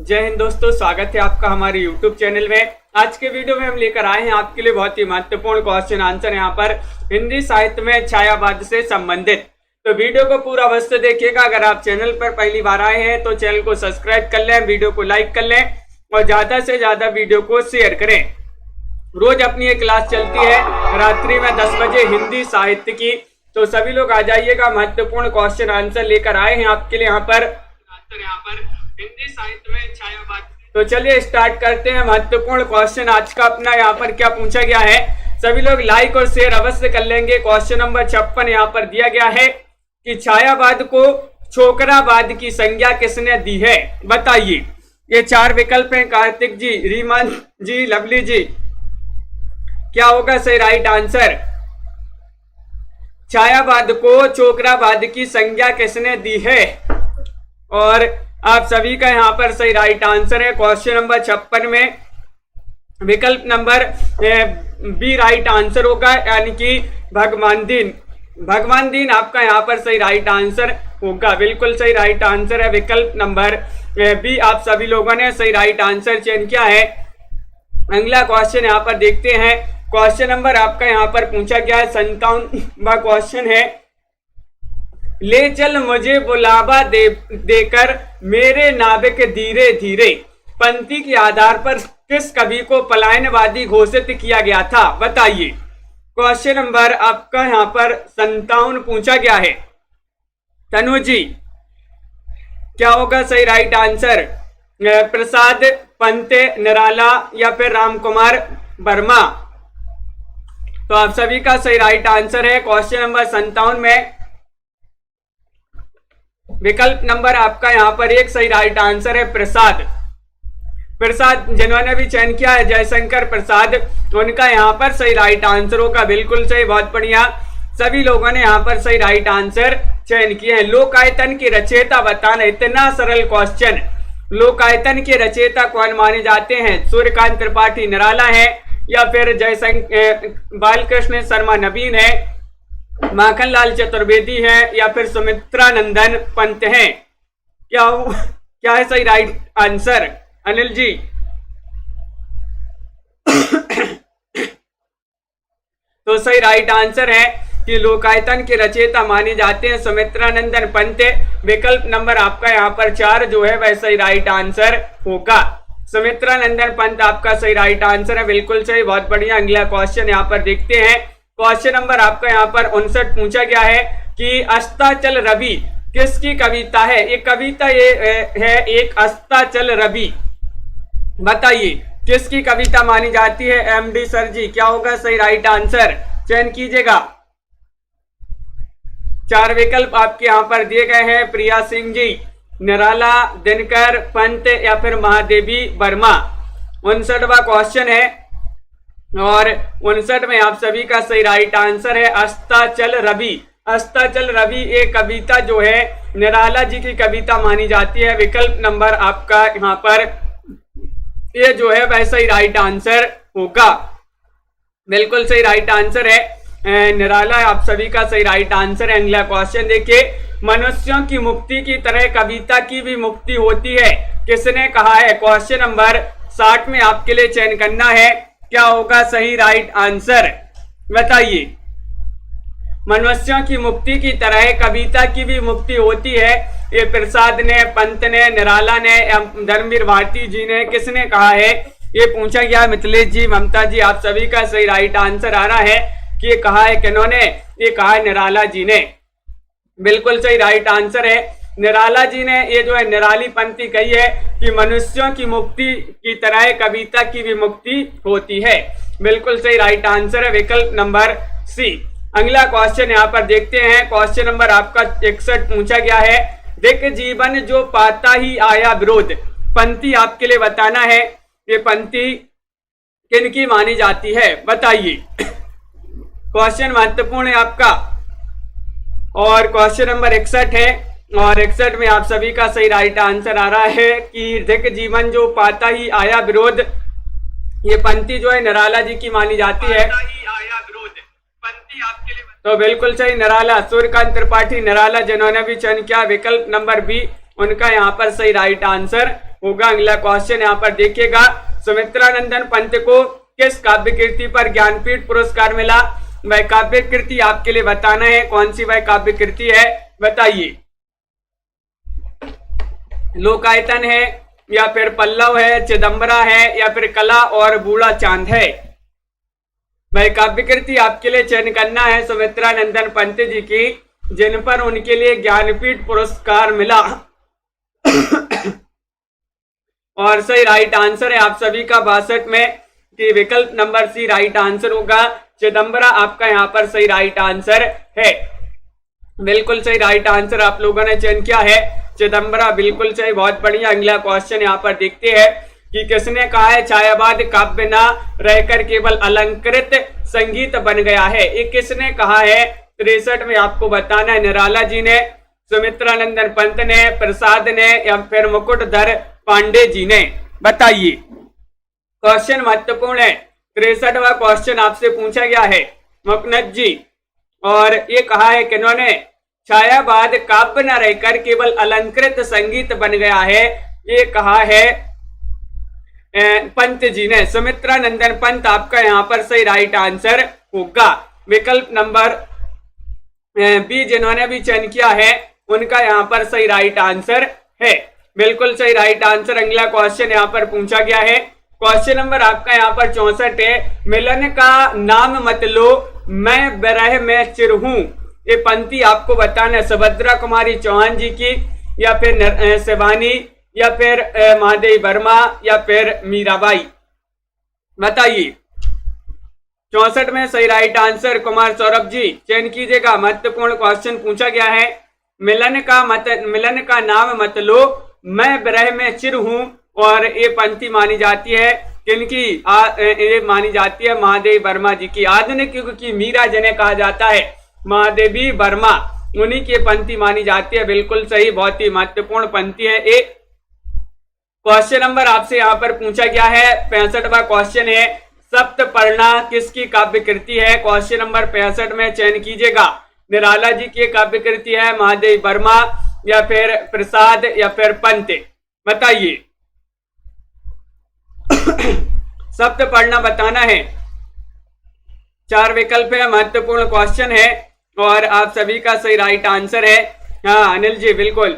जय हिंद दोस्तों, स्वागत है आपका हमारे YouTube चैनल में। आज के वीडियो में हम लेकर आए हैं आपके लिए बहुत ही महत्वपूर्ण क्वेश्चन आंसर यहाँ पर हिंदी साहित्य में छायावाद से संबंधित। तो वीडियो को पूरा अवश्य देखिएगा। अगर आप चैनल पर पहली बार आए हैं तो चैनल को सब्सक्राइब कर लें, वीडियो को लाइक कर लें और ज्यादा से ज्यादा वीडियो को शेयर करें। रोज अपनी एक क्लास चलती है रात्रि में 10 बजे हिंदी साहित्य की, तो सभी लोग आ जाइएगा। महत्वपूर्ण क्वेश्चन आंसर लेकर आए हैं आपके लिए यहाँ पर हिंदी साहित्य में छायावाद। तो चलिए स्टार्ट करते हैं। महत्वपूर्ण क्वेश्चन आज का अपना यहाँ पर क्या पूछा गया है, सभी लोग लाइक और शेयर अवश्य कर लेंगे। क्वेश्चन नंबर 56 यहाँ पर दिया गया है कि छायावाद को छोकरावाद की संज्ञा किसने दी है, बताइए। ये 4 विकल्प हैं। कार्तिक जी, रीमान जी, लवली जी, क्या होगा सही राइट आंसर? छायावाद को छोकरावाद की संज्ञा किसने दी है? और आप सभी का यहाँ पर सही राइट आंसर है। क्वेश्चन नंबर 56 में विकल्प नंबर बी राइट आंसर होगा, यानी कि भगवान दीन। भगवान दीन आपका यहाँ पर सही राइट आंसर होगा। बिल्कुल सही राइट आंसर है विकल्प नंबर बी। आप सभी लोगों ने सही राइट आंसर चयन किया है। अगला क्वेश्चन यहाँ पर देखते हैं। क्वेश्चन नंबर आपका यहाँ पर पूछा गया है 57वां क्वेश्चन है, ले चल मुझे बुलावा देकर मेरे नाविक धीरे धीरे पंक्ति के आधार पर किस कवि को पलायनवादी घोषित किया गया था, बताइए। क्वेश्चन नंबर आपका यहाँ पर 57 पूछा गया है। तनु जी, क्या होगा सही राइट आंसर? प्रसाद, पंत, निराला या फिर राम कुमार वर्मा? तो आप सभी का सही राइट आंसर है। क्वेश्चन नंबर 57 में विकल्प नंबर आपका यहाँ पर 1 सही राइट आंसर है, प्रसाद। प्रसाद जिन्होंने भी चयन किया है, जयशंकर प्रसाद, उनका यहाँ पर सही राइट आंसर होगा। बिल्कुल सही, बहुत बढ़िया। सभी लोगों ने यहाँ पर सही राइट आंसर चयन किए हैं। लोकायतन की रचयिता बताना, इतना सरल क्वेश्चन। लोकायतन के रचयिता कौन माने जाते हैं? सूर्यकांत त्रिपाठी निराला है या फिर बालकृष्ण शर्मा नवीन है, माखनलाल चतुर्वेदी है या फिर सुमित्रानंदन पंत है? क्या है सही राइट आंसर? अनिल जी तो सही राइट आंसर है कि लोकायतन के रचयिता माने जाते हैं सुमित्रानंदन पंत। विकल्प नंबर आपका यहाँ पर 4 जो है वह सही राइट आंसर होगा। सुमित्रानंदन पंत आपका सही राइट आंसर है। बिल्कुल सही, बहुत बढ़िया। अगला क्वेश्चन यहाँ पर देखते हैं। क्वेश्चन नंबर आपका यहाँ पर 59 पूछा गया है कि अस्ताचल रवि किसकी कविता है? एक कविता ये है एक अस्ताचल रवि, बताइए किसकी कविता मानी जाती है? एमडी सर जी, क्या होगा सही राइट आंसर? चयन कीजिएगा। 4 विकल्प आपके यहाँ पर दिए गए हैं। प्रिया सिंह जी, निराला, दिनकर, पंत या फिर महादेवी वर्मा। 59वां क्वेश्चन है और 59 में आप सभी का सही राइट आंसर है अस्ताचल रवि। अस्ताचल रवि एक कविता जो है निराला जी की कविता मानी जाती है। विकल्प नंबर आपका यहाँ पर ये जो है वह सही राइट आंसर होगा। बिल्कुल सही राइट आंसर है निराला, आप सभी का सही राइट आंसर है। अगला क्वेश्चन देखिए, मनुष्यों की मुक्ति की तरह कविता की भी मुक्ति होती है, किसने कहा है? क्वेश्चन नंबर 60 में आपके लिए चयन करना है। क्या होगा सही राइट आंसर, बताइए। मनुष्यों की मुक्ति की तरह कविता की भी मुक्ति होती है, ये प्रसाद ने, पंत ने, निराला ने, धर्मवीर भारती जी ने, किसने कहा है? ये पूछा गया। मिथिलेश जी, ममता जी, आप सभी का सही राइट आंसर आ रहा है कि ये कहा है किन्होंने? ये कहा है निराला जी ने। बिल्कुल सही राइट आंसर है। निराला जी ने ये जो है निराली पंक्ति कही है कि मनुष्यों की मुक्ति की तरह कविता की भी मुक्ति होती है। बिल्कुल सही राइट आंसर है विकल्प नंबर सी। अगला क्वेश्चन यहाँ पर देखते हैं। क्वेश्चन नंबर आपका 61 पूछा गया है, दिक जीवन जो पाता ही आया विरोध। पंक्ति आपके लिए बताना है, ये पंक्ति किनकी मानी जाती है, बताइए। क्वेश्चन महत्वपूर्ण है आपका और क्वेश्चन नंबर 61 है और 61 में आप सभी का सही राइट आंसर आ रहा है कि दिक जीवन जो पाता ही आया विरोध। ये पंक्ति जो है निराला जी की मानी जाती है। तो बिल्कुल सही, निराला, सूर्यकांत त्रिपाठी निराला जिन्होंने भी चयन किया। विकल्प नंबर बी उनका यहाँ पर सही राइट आंसर होगा। अगला क्वेश्चन यहाँ पर देखिएगा, सुमित्रानंदन पंत को किस काव्य कृति पर ज्ञानपीठ पुरस्कार मिला? वह काव्य कृति आपके लिए बताना है, कौन सी वह काव्य कृति है, बताइए। लोकायतन है, या फिर पल्लव है, चिदंबरा है, या फिर कला और बूढ़ा चांद है? वह काव्य कृति आपके लिए चयन करना है सुमित्रानंदन पंत जी की, जिन पर उनके लिए ज्ञानपीठ पुरस्कार मिला। और सही राइट आंसर है आप सभी का 62 में कि विकल्प नंबर सी राइट आंसर होगा। चिदंबरा आपका यहाँ पर सही राइट आंसर है, बिल्कुल सही राइट आंसर आप लोगों ने चयन किया है, चिदंबरा, बिल्कुल सही, बहुत बढ़िया। अगला क्वेश्चन यहाँ पर देखते हैं कि किसने कहा है छायावाद काव्य न रहकर केवल अलंकृत संगीत बन गया है? ये किसने कहा है? 63 में आपको बताना है, निराला जी ने, सुमित्रानंदन पंत ने, प्रसाद ने, या फिर मुकुटधर पांडे जी ने? बताइए। क्वेश्चन महत्वपूर्ण है, 63वां क्वेश्चन आपसे पूछा गया है मुकनद जी, और ये कहा है किन्होंने? छायावाद काव्य न रहकर केवल अलंकृत संगीत बन गया है, ये कहा है पंत जी ने। सुमित्रानंदन पंत आपका यहाँ पर सही राइट आंसर होगा। विकल्प नंबर बी जिन्होंने भी चयन किया है उनका यहाँ पर सही राइट आंसर है, बिल्कुल सही राइट आंसर। अगला क्वेश्चन यहाँ पर पूछा गया है, क्वेश्चन नंबर आपका यहाँ पर 64 है, मिलन का नाम मत लो मैं विरह में चिर हूं। ये पंक्ति आपको बताना है सुभद्रा कुमारी चौहान जी की, या फिर शिवानी, या फिर महादेवी वर्मा, या फिर मीराबाई? बताइए। 64 में सही राइट आंसर कुमार सौरभ जी, चयन कीजिएगा। महत्वपूर्ण क्वेश्चन पूछा गया है, मिलन का नाम मत लो मैं विरह में चिर हूं, और ये पंक्ति मानी जाती है किनकी? ये मानी जाती है महादेवी वर्मा जी की। आधुनिक युग की मीरा जिन्हें कहा जाता है महादेवी वर्मा, उन्हीं की पंक्ति मानी जाती है, बिल्कुल सही, बहुत ही महत्वपूर्ण पंक्ति है। एक क्वेश्चन नंबर आपसे यहाँ पर पूछा गया है 65वां क्वेश्चन है, सप्तपर्णा किसकी काव्य कृति है? क्वेश्चन नंबर 65 में चयन कीजिएगा, निराला जी की काव्य कृति है, महादेवी वर्मा, या फिर प्रसाद, या फिर पंत? बताइए। सप्तपर्णा बताना है, 4 विकल्प है, महत्वपूर्ण क्वेश्चन है, और आप सभी का सही राइट आंसर है। हाँ अनिल जी, बिल्कुल।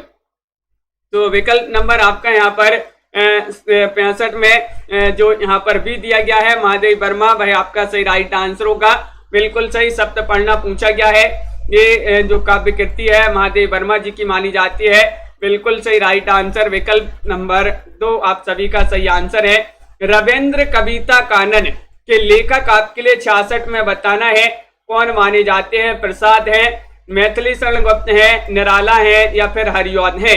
तो विकल्प नंबर आपका यहाँ पर 65 में जो यहाँ पर भी दिया गया है महादेवी वर्मा, वह आपका सही राइट आंसर होगा, बिल्कुल सही। सप्तपर्णा पूछा गया है, ये जो काव्य कृति है महादेवी वर्मा जी की मानी जाती है, बिल्कुल सही राइट आंसर। विकल्प नंबर 2 आप सभी का सही आंसर है। रविंद्र कविता कानन के लेखक आपके लिए 66 में बताना है, कौन माने जाते हैं? प्रसाद है, मैथिली शरण गुप्त है, निराला है, या फिर हरिऔध है?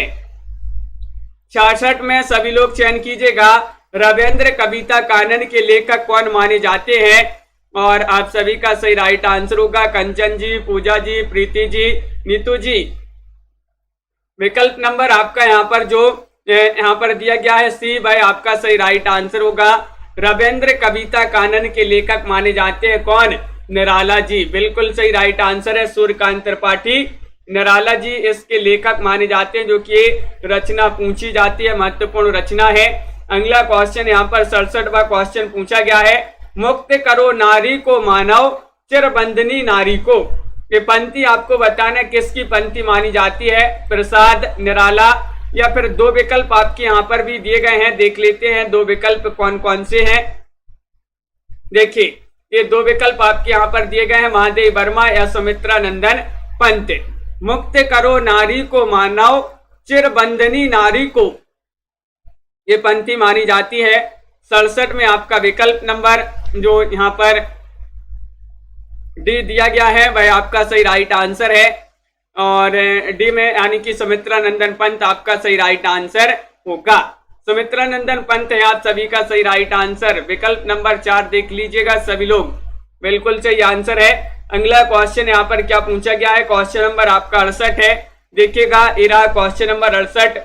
66 में सभी लोग चयन कीजिएगा, रविंद्र कविता कानन के लेखक कौन माने जाते हैं? और आप सभी का सही राइट आंसर होगा कंचन जी, पूजा जी, प्रीति जी, नीतू जी। विकल्प नंबर आपका यहाँ पर जो यहाँ पर दिया गया है सी, वह आपका सही राइट आंसर होगा। रविंद्र कविता कानन के लेखक माने जाते हैं कौन? निराला जी, बिल्कुल सही राइट आंसर है। सूर्यकांत त्रिपाठी निराला जी इसके लेखक माने जाते हैं, जो कि रचना पूछी जाती है, महत्वपूर्ण रचना है। अगला क्वेश्चन यहाँ पर 67वां क्वेश्चन पूछा गया है, मुक्त करो नारी को मानव चिरबंधनी नारी को। ये पंक्ति आपको बताना है किसकी पंक्ति मानी जाती है? प्रसाद, निराला, या फिर 2 विकल्प आपके यहाँ पर भी दिए गए हैं, देख लेते हैं 2 विकल्प कौन कौन से हैं। देखिए ये 2 विकल्प आपके यहाँ पर दिए गए हैं, महादेवी वर्मा या सुमित्रानंदन पंत। मुक्त करो नारी को मानव चिरबंधनी नारी को, ये पंक्ति मानी जाती है। 67 में आपका विकल्प नंबर जो यहाँ पर डी दिया गया है वह आपका सही राइट आंसर है, और डी में यानी कि सुमित्रानंदन पंत आपका सही राइट आंसर होगा। सुमित्रानंदन पंत है आप सभी का सही राइट आंसर। विकल्प नंबर 4 देख लीजिएगा सभी लोग, बिल्कुल सही आंसर है। अगला क्वेश्चन यहाँ पर क्या पूछा गया है? क्वेश्चन नंबर आपका 68 है, देखिएगा ये रहा क्वेश्चन नंबर 68।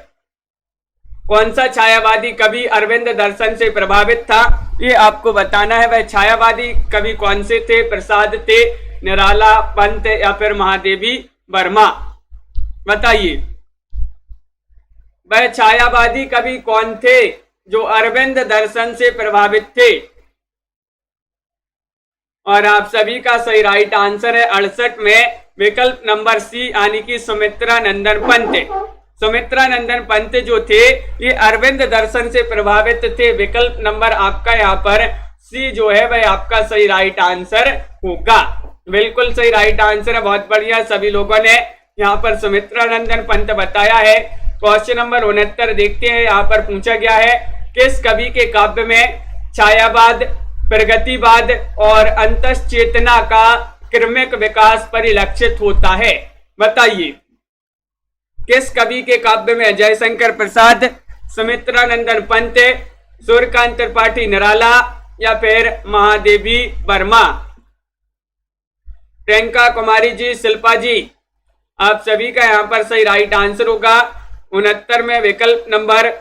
कौन सा छायावादी कवि अरविंद दर्शन से प्रभावित था? ये आपको बताना है। वह छायावादी कवि कौन से थे? प्रसाद थे, निराला, पंत, या फिर महादेवी वर्मा? बताइए। वह छायावादी कवि कौन थे जो अरविंद दर्शन से प्रभावित थे? और आप सभी का सही राइट आंसर है 68 में विकल्प नंबर सी यानी कि सुमित्रा नंदन पंत। सुमित्रा नंदन पंत जो थे ये अरविंद दर्शन से प्रभावित थे। विकल्प नंबर आपका यहाँ पर सी जो है वह आपका सही राइट आंसर होगा। बिल्कुल सही राइट आंसर है, बहुत बढ़िया। सभी लोगों ने यहाँ पर सुमित्रा नंदन पंत बताया है। क्वेश्चन नंबर 69 देखते हैं। यहाँ पर पूछा गया है किस कवि के काव्य में छायावाद, प्रगतिवाद और अंतश्चेतना का क्रमिक विकास परिलक्षित होता है? बताइए किस कवि के काव्य में जयशंकर प्रसाद, सुमित्रा नंदन पंत, सूर्यकांत त्रिपाठी निराला या फिर महादेवी वर्मा? प्रियंका कुमारी जी, शिल्पा जी, आप सभी का यहाँ पर सही राइट आंसर होगा। 69 में विकल्प नंबर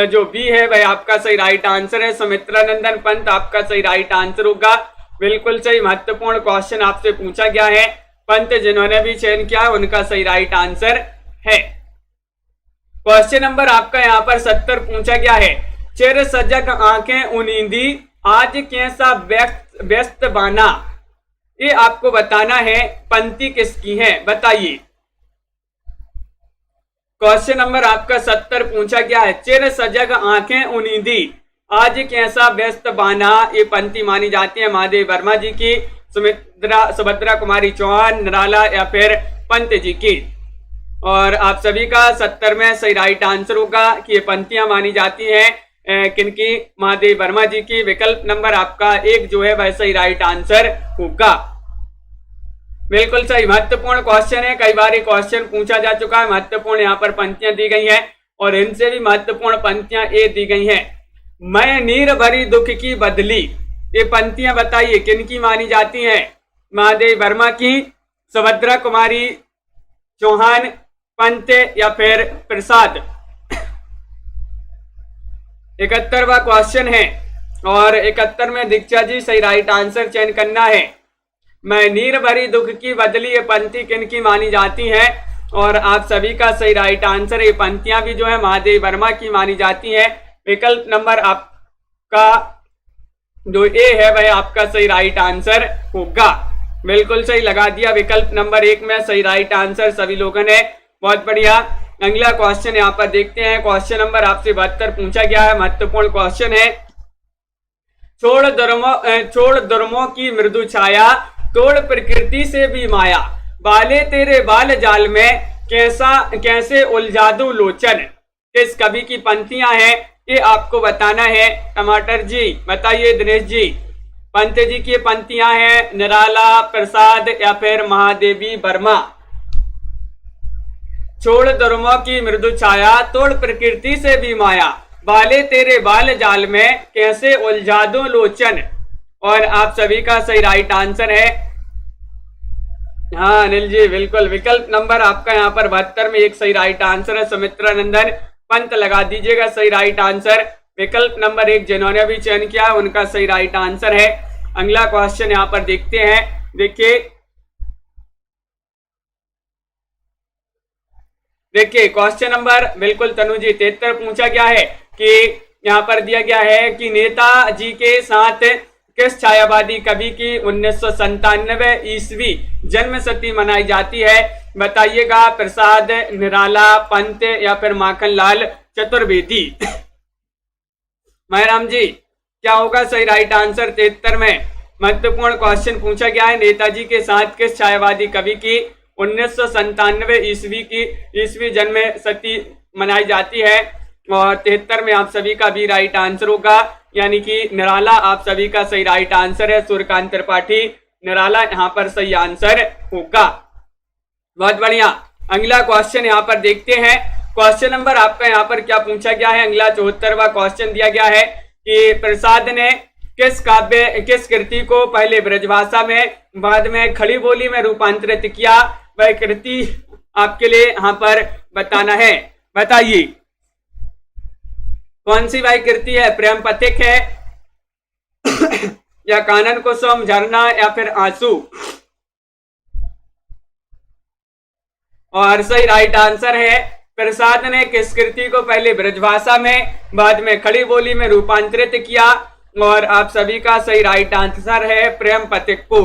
जो बी है वह आपका सही राइट आंसर है। सुमित्रा नंदन पंत आपका सही राइट आंसर होगा। बिल्कुल सही, महत्वपूर्ण क्वेश्चन आपसे पूछा गया है। पंत जिन्होंने भी चयन किया उनका सही राइट आंसर है। क्वेश्चन नंबर आपका यहाँ पर 70 पूछा गया है। चिर सजग आंखें उनींदी आज कैसा व्यस्त बाना, ये आपको बताना है पंक्ति किसकी है? बताइए। क्वेश्चन नंबर आपका 70 पूछा गया है। चिर सजग आंखें उनींदी आज कैसा व्यस्त बाना, ये पंक्ति मानी जाती है महादेव वर्मा जी की, सुभद्रा कुमारी चौहान, निराला या फिर पंत जी की। और आप सभी का 70 में सही राइट आंसर होगा कि ये पंक्तियां मानी जाती हैं किनकी? महादेव वर्मा जी की। विकल्प नंबर आपका 1 जो है वह सही राइट आंसर होगा। बिल्कुल सही, महत्वपूर्ण क्वेश्चन है। कई बार ये क्वेश्चन पूछा जा चुका है। महत्वपूर्ण यहाँ पर पंक्तियां दी गई हैं और इनसे भी महत्वपूर्ण पंक्तियां ये दी गई हैं। मैं नीर भरी दुख की बदली, ये पंक्तियां बताइए किनकी मानी जाती हैं? महादेव वर्मा की, सुभद्रा कुमारी चौहान, पंत या फिर प्रसाद? 71वां क्वेश्चन है और 71 में दीक्षा जी सही राइट आंसर चयन करना है। मैं नीर भरी दुख की बदली, ये पंक्ति किनकी मानी जाती है? और आप सभी का सही राइट आंसर, ये पंक्तियां भी जो है महादेव वर्मा की मानी जाती है। विकल्प नंबर आपका जो ए है वह आपका सही राइट आंसर होगा। बिल्कुल सही लगा दिया। विकल्प नंबर 1 में सही राइट आंसर सभी लोगों ने, बहुत बढ़िया। अगला क्वेश्चन यहाँ पर देखते हैं। क्वेश्चन नंबर आपसे 72 पूछा गया है। महत्वपूर्ण क्वेश्चन है। छोड़ दुर्मों की मृदु छाया, तोड़ प्रकृति से भी माया, बाले तेरे बाल जाल में कैसे उलझादू लोचन, किस कवि की पंक्तियां हैं? ये आपको बताना है। टमाटर जी बताइए, दिनेश जी, पंत जी की पंक्तियां हैं, निराला, प्रसाद या फिर महादेवी वर्मा? छोड़ दुर्मों की मृदु छाया, तोड़ प्रकृति से भी माया, बाले तेरे बाल जाल में कैसे उलझा दो लोचन। और आप सभी का सही राइट आंसर है, हाँ अनिल जी बिल्कुल, विकल्प नंबर आपका यहाँ पर 72 में एक सही राइट आंसर है। सुमित्रा नंदन पंत लगा दीजिएगा सही राइट आंसर। विकल्प नंबर 1 जिन्होंने भी चयन किया उनका सही राइट आंसर है। अगला क्वेश्चन यहाँ पर देखते हैं। देखिए क्वेश्चन नंबर बिल्कुल तनु जी 73 पूछा गया है कि यहाँ पर दिया गया है कि नेताजी के साथ किस छायावादी कवि की 1997 ईस्वी जन्म शती मनाई जाती है? बताइएगा। प्रसाद, निराला, पंत या फिर माखनलाल चतुर्वेदी? महराम जी क्या होगा सही राइट आंसर? 73 में महत्वपूर्ण क्वेश्चन पूछा गया है। नेताजी के साथ किस छायावादी कवि की 1997 ईस्वी जन्म शती मनाई जाती है? और 73 में आप सभी का भी राइट आंसर होगा, यानी कि निराला आप सभी का सही राइट आंसर है। सूर्यकांत त्रिपाठी निराला यहाँ पर सही आंसर होगा। बहुत बढ़िया। अगला क्वेश्चन यहाँ पर देखते हैं। क्वेश्चन नंबर आपका यहाँ पर क्या पूछा गया है? अगला 74वां क्वेश्चन दिया गया है कि प्रसाद ने किस कृति को पहले ब्रजभाषा में बाद में खड़ी बोली में रूपांतरित किया? वह कृति आपके लिए यहाँ पर बताना है। बताइए कौन सी वह कृति है? प्रेम पथिक है या कानन कुसुम, झरना या फिर आंसू? और सही राइट आंसर है प्रसाद ने किस कृति को पहले ब्रजभाषा में बाद में खड़ी बोली में रूपांतरित किया? और आप सभी का सही राइट आंसर है प्रेम पथिक को।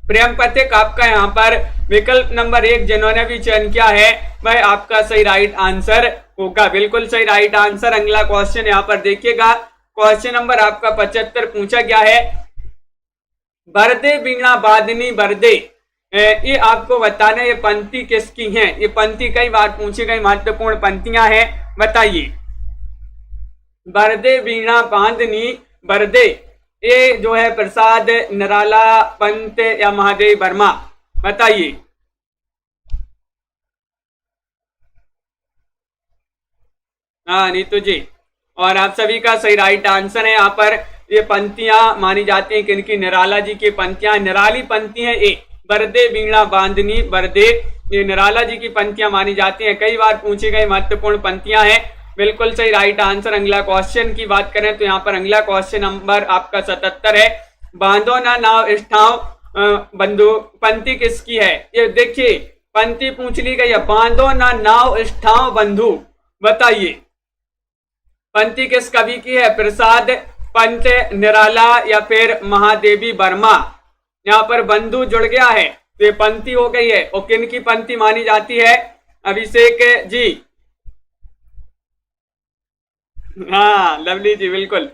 प्रेम पथिक आपका यहाँ पर विकल्प नंबर 1 जिन्होंने भी चयन किया है वह आपका सही राइट आंसर होगा, बिल्कुल सही राइट आंसर। अगला क्वेश्चन यहाँ पर देखिएगा, क्वेश्चन नंबर आपका 75 पूछा गया है, बरदे बीणा बादनी बरदे, ये आपको बताना ये पंक्ति किसकी है? ये पंक्ति कई बार पूछी गई महत्वपूर्ण पंक्तियां हैं, बताइए। बरदे बीणा बांधनी बरदे, ये जो है प्रसाद, निराला, पंत या महादेव वर्मा, बताइए। हाँ नीतू जी, और आप सभी का सही राइट आंसर है। यहाँ पर ये पंक्तियां मानी जाती हैं किनकी? निराला जी की पंक्तियां, निराली पंक्ति है ये, बरदे बीणा बांधनी बरदे, ये निराला जी की पंक्तियां मानी जाती हैं, कई बार पूछी गई महत्वपूर्ण पंक्तियां हैं, बिल्कुल सही राइट आंसर। अगला क्वेश्चन की बात करें तो यहाँ पर अगला क्वेश्चन नंबर आपका 77 है, बांधो ना नाव स्ठाव बंधु, पंक्ति किसकी है? ये देखिए पंक्ति पूछ ली गई है, बांधो ना नाव स्ठाव बंधु, बताइए पंक्ति किस कवि की है? प्रसाद, पंत, निराला या फिर महादेवी वर्मा। यहाँ पर बंधु जुड़ गया है तो ये पंक्ति हो गई है, और किन की पंक्ति मानी जाती है? अभिषेक जी, हाँ लवली जी, बिल्कुल।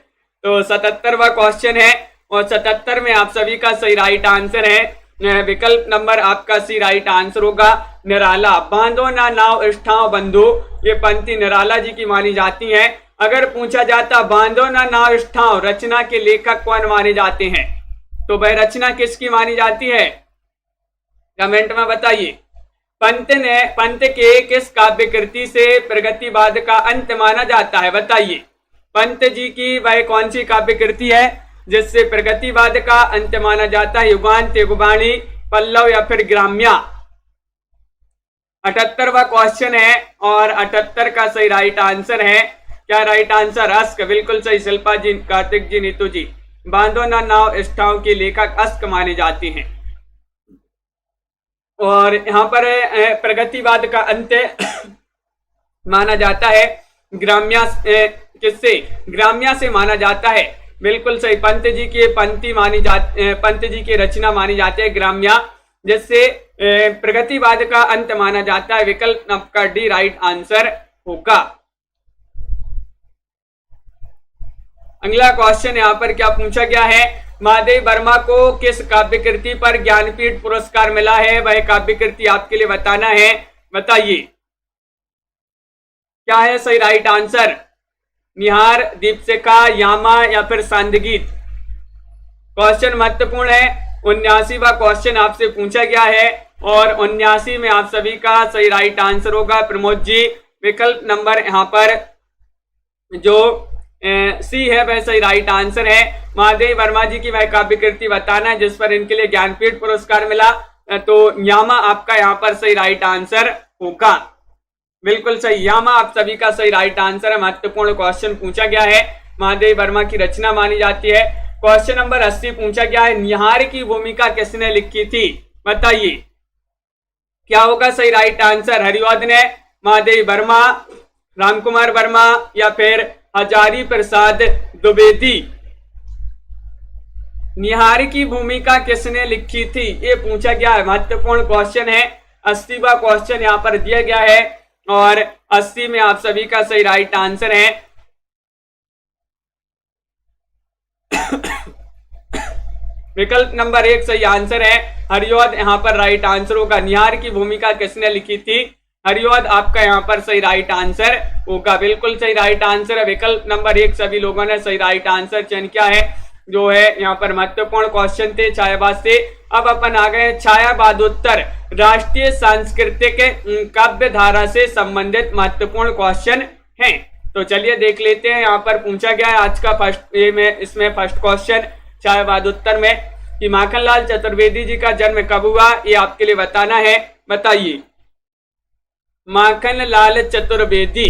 तो 77वां क्वेश्चन है, और 77 में आप सभी का सही राइट आंसर है विकल्प नंबर आपका सी राइट आंसर होगा निराला। बांधो ना नाव स्ठाव बंधु, ये पंक्ति निराला जी की मानी जाती है। अगर पूछा जाता बांधो ना नाव स्ठाव रचना के लेखक कौन माने जाते हैं, तो वह रचना किसकी मानी जाती है? कमेंट में बताइए। पंत के किस काव्य कृति से प्रगतिवाद का अंत माना जाता है, बताइए। पंत जी की वह कौन सी काव्य कृति है जिससे प्रगतिवाद का अंत माना जाता है? युगांत, युगवाणी, पल्लव या फिर ग्राम्या। 78वां क्वेश्चन है, और 78 का सही राइट आंसर है, क्या राइट आंसर? अस्क, बिल्कुल सही। शिल्पा जी, कार्तिक जी, नीतू जी, बांधो ना नाव स्ठाव के लेखक अस्क माने जाते हैं। और यहाँ पर प्रगतिवाद का अंत माना जाता है ग्राम्या, किससे? ग्राम्या से माना जाता है, बिल्कुल सही। पंत जी की पंक्ति मानी जाती, पंत जी की रचना मानी जाती है ग्राम्या, जिससे प्रगतिवाद का अंत माना जाता है, विकल्प आपका डी राइट आंसर होगा। अगला क्वेश्चन यहाँ पर क्या पूछा गया है, महादेव वर्मा को किस काव्य कृति पर ज्ञानपीठ पुरस्कार मिला है? वह काव्य कृति आपके लिए बताना है, बताइए क्या है सही राइट आंसर? निहार, दीपशिखा, यामा या फिर सांदगीत। क्वेश्चन महत्वपूर्ण है, 79वां क्वेश्चन आपसे पूछा गया है, और 79 में आप सभी का सही राइट आंसर होगा प्रमोद जी, विकल्प नंबर यहाँ पर जो सी है वह सही राइट आंसर है। महादेव वर्मा जी की वह काव्य कृति बताना है जिस पर इनके लिए ज्ञानपीठ पुरस्कार मिला, तो यामा आपका यहाँ पर सही राइट आंसर होगा, बिल्कुल सही। यामा आप सभी का सही राइट आंसर है। महत्वपूर्ण क्वेश्चन पूछा गया है, महादेव वर्मा की रचना मानी जाती है। क्वेश्चन नंबर 80 पूछा गया है, निहार की भूमिका किसने लिखी थी, बताइए क्या होगा सही राइट आंसर? हरिवंश ने, महादेव वर्मा, रामकुमार वर्मा या फिर हजारी प्रसाद द्विवेदी। निहार की भूमिका किसने लिखी थी, ये पूछा गया है, महत्वपूर्ण क्वेश्चन है। 80वां क्वेश्चन यहाँ पर दिया गया है, और 80 में आप सभी का सही राइट आंसर है विकल्प नंबर 1 सही आंसर है। हरिवंश यहाँ पर राइट आंसर होगा। निहार की भूमिका किसने लिखी थी? हरिवंश आपका यहाँ पर सही राइट आंसर होगा, बिल्कुल सही राइट आंसर है। विकल्प नंबर 1 सभी लोगों ने सही राइट आंसर चयन किया है, जो है यहाँ पर महत्वपूर्ण क्वेश्चन थे छायावाद से। अब अपन आ गए छायावादोत्तर राष्ट्रीय सांस्कृतिक काव्य धारा से संबंधित महत्वपूर्ण क्वेश्चन हैं। तो चलिए देख लेते हैं। यहाँ पर पूछा गया है आज का इसमें फर्स्ट क्वेश्चन छायावादोत्तर में कि माखनलाल चतुर्वेदी जी का जन्म कब हुआ, ये आपके लिए बताना है, बताइए। माखनलाल चतुर्वेदी,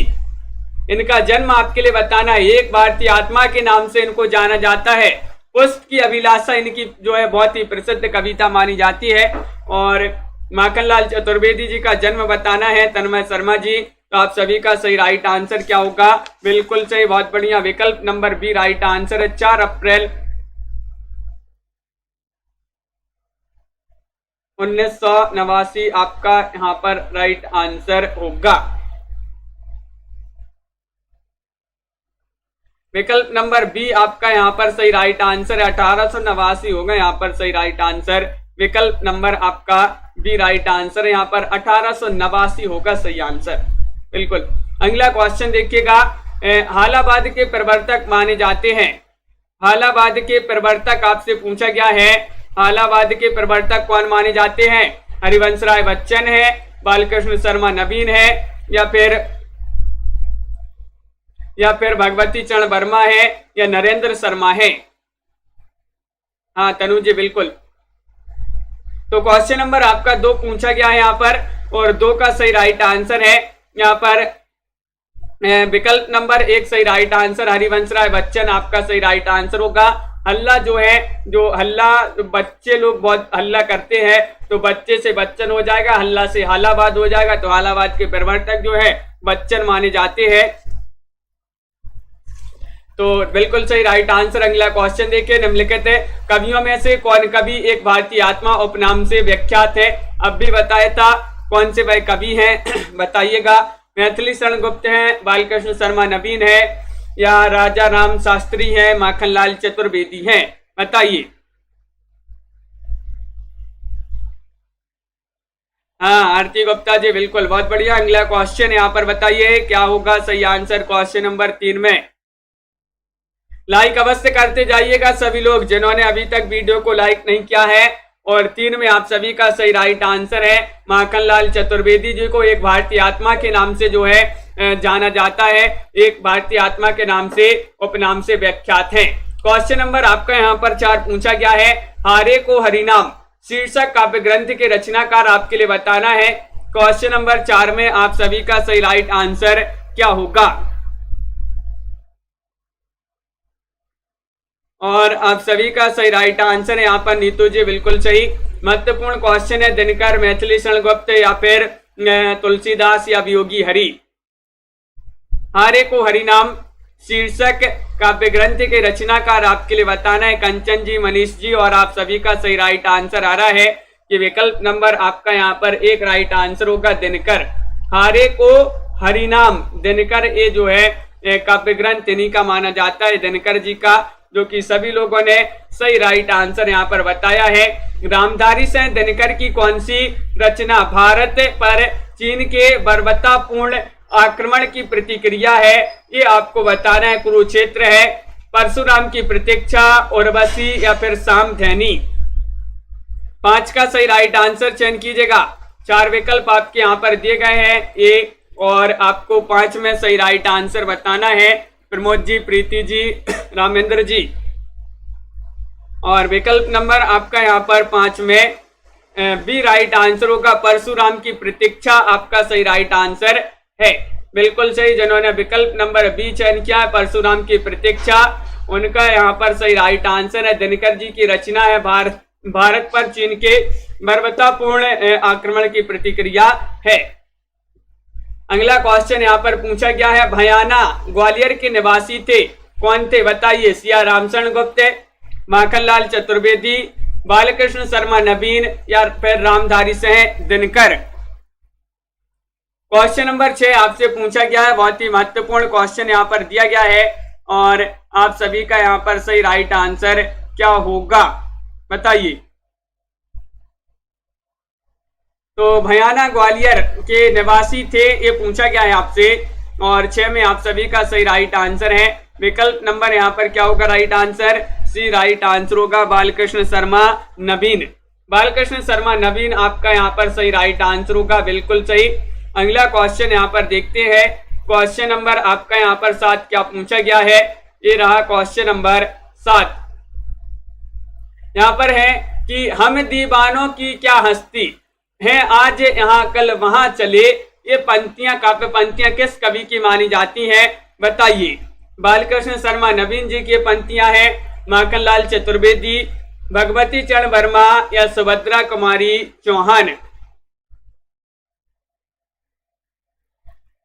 इनका जन्म आपके लिए बताना है। एक भारतीय आत्मा के नाम से इनको जाना जाता है। पुष्प की अभिलाषा इनकी जो है बहुत ही प्रसिद्ध कविता मानी जाती है, और माखनलाल चतुर्वेदी जी का जन्म बताना है, तन्मय शर्मा जी। तो आप सभी का सही राइट आंसर क्या होगा? बिल्कुल सही, बहुत बढ़िया, विकल्प नंबर बी राइट आंसर है। 4 अप्रैल 1989 आपका यहाँ पर राइट आंसर होगा। विकल्प नंबर बी आपका यहाँ पर सही राइट आंसर है। 1889 होगा यहाँ पर सही राइट आंसर। विकल्प नंबर आपका बी राइट आंसर है, यहाँ पर 1889 होगा सही आंसर। बिल्कुल। अगला क्वेश्चन देखिएगा, हालाबाद के प्रवर्तक माने जाते हैं। हालाबाद के प्रवर्तक आपसे पूछा गया है, हालाबाद के प्रवर्तक कौन माने जाते हैं? हरिवंश राय बच्चन है, बालकृष्ण शर्मा नवीन है, या फिर भगवती चरण वर्मा है, या नरेंद्र शर्मा है? हाँ तनु जी बिल्कुल। तो क्वेश्चन नंबर आपका 2 पूछा गया है यहाँ पर, और 2 का सही राइट आंसर है यहाँ पर विकल्प नंबर 1 सही राइट आंसर, हरिवंश राय बच्चन आपका सही राइट आंसर होगा। हल्ला जो है, जो हल्ला बच्चे लोग बहुत हल्ला करते हैं, तो बच्चे से बच्चन हो जाएगा, हल्ला से हालाबाद हो जाएगा। तो हालाबाद के प्रवर्तक जो है बच्चन माने जाते हैं। तो बिल्कुल सही राइट आंसर। अगला क्वेश्चन देखिए, निम्नलिखित कवियों में से कौन कवि एक भारतीय आत्मा उपनाम से विख्यात है? अब भी बताया था कौन से भाई कवि हैं बताइएगा। मैथिली शरण गुप्त हैं, बालकृष्ण शर्मा नवीन है, या राजा राम शास्त्री हैं, माखनलाल चतुर्वेदी हैं? बताइए। हाँ आरती गुप्ता जी बिल्कुल, बहुत बढ़िया। अगला क्वेश्चन यहाँ पर बताइए क्या होगा सही आंसर क्वेश्चन नंबर 3 में। लाइक अवश्य करते जाइएगा सभी लोग जिन्होंने अभी तक वीडियो को लाइक नहीं किया है। और 3 में आप सभी का सही राइट आंसर है, माखनलाल चतुर्वेदी जी को एक भारतीय आत्मा के नाम से जो है जाना जाता है, एक भारतीय आत्मा के नाम से उपनाम से विख्यात हैं। क्वेश्चन नंबर आपका यहाँ पर 4 पूछा गया है, हारे को हरिनाम शीर्षक काव्य ग्रंथ के रचनाकार आपके लिए बताना है। क्वेश्चन नंबर 4 में आप सभी का सही राइट आंसर क्या होगा? और आप सभी का सही राइट आंसर है यहाँ पर नीतू जी बिल्कुल सही। महत्वपूर्ण क्वेश्चन है, दिनकर, मैथिली शरण गुप्त, या फिर तुलसीदास, या वियोगी हरि? हारे को हरिनाम शीर्षक काव्य ग्रंथ के रचनाकार आपके लिए बताना है, कंचन जी, मनीष जी। और आप सभी का सही राइट आंसर आ रहा है कि विकल्प नंबर आपका यहाँ पर 1 राइट आंसर होगा, दिनकर। हारे को हरिनाम दिनकर, ये जो है काव्य ग्रंथ इन्हीं का माना जाता है, दिनकर जी का, जो कि सभी लोगों ने सही राइट आंसर यहाँ पर बताया है। रामधारी से दिनकर की कौन सी रचना भारत पर चीन के बर्बरतापूर्ण आक्रमण की प्रतिक्रिया है? ये आपको बताना है। कुरुक्षेत्र है, परशुराम की प्रतीक्षा, उर्वशी, या फिर सामधेनी? 5 का सही राइट आंसर चयन कीजिएगा। 4 विकल्प आपके यहाँ पर दिए गए हैं ए, और आपको 5 में सही राइट आंसर बताना है। प्रमोद जी, प्रीति जी, रामेंद्र जी। और विकल्प नंबर आपका यहाँ पर 5 में बी राइट आंसर होगा, परशुराम की प्रतीक्षा आपका सही राइट आंसर है। बिल्कुल सही, जिन्होंने विकल्प नंबर बी चयन किया है, परशुराम की प्रतीक्षा, उनका यहाँ पर सही राइट आंसर है। दिनकर जी की रचना है भारत पर चीन के बर्बरतापूर्ण आक्रमण की प्रतिक्रिया है। अगला क्वेश्चन यहाँ पर पूछा गया है, भयाना ग्वालियर के निवासी थे, कौन थे? बताइए। सिया रामशरण गुप्त, माखनलाल चतुर्वेदी, बालकृष्ण शर्मा नवीन, या फिर रामधारी सिंह दिनकर? क्वेश्चन नंबर 6 आपसे पूछा गया है, बहुत ही महत्वपूर्ण क्वेश्चन यहाँ पर दिया गया है, और आप सभी का यहाँ पर सही राइट आंसर क्या होगा? बताइए। तो भयाना ग्वालियर के निवासी थे, ये पूछा गया है आपसे। और 6 में आप सभी का सही राइट आंसर है। विकल्प नंबर यहाँ पर क्या होगा राइट आंसर? सी राइट आंसर होगा, बालकृष्ण शर्मा नवीन। बालकृष्ण शर्मा नवीन आपका यहाँ पर सही राइट आंसर होगा, बिल्कुल सही। अगला क्वेश्चन यहाँ पर देखते हैं। क्वेश्चन नंबर आपका यहाँ पर 7 क्या पूछा गया है? ये रहा क्वेश्चन नंबर 7। यहाँ पर है कि हम दीवानों की क्या हस्ती है, आज यहाँ कल वहां चले, ये पंक्तियां, काव्य पंक्तियां किस कवि की मानी जाती हैं? बताइए। बालकृष्ण शर्मा नवीन जी की पंक्तियां हैं, माखनलाल चतुर्वेदी, भगवती चरण वर्मा, या सुभद्रा कुमारी चौहान?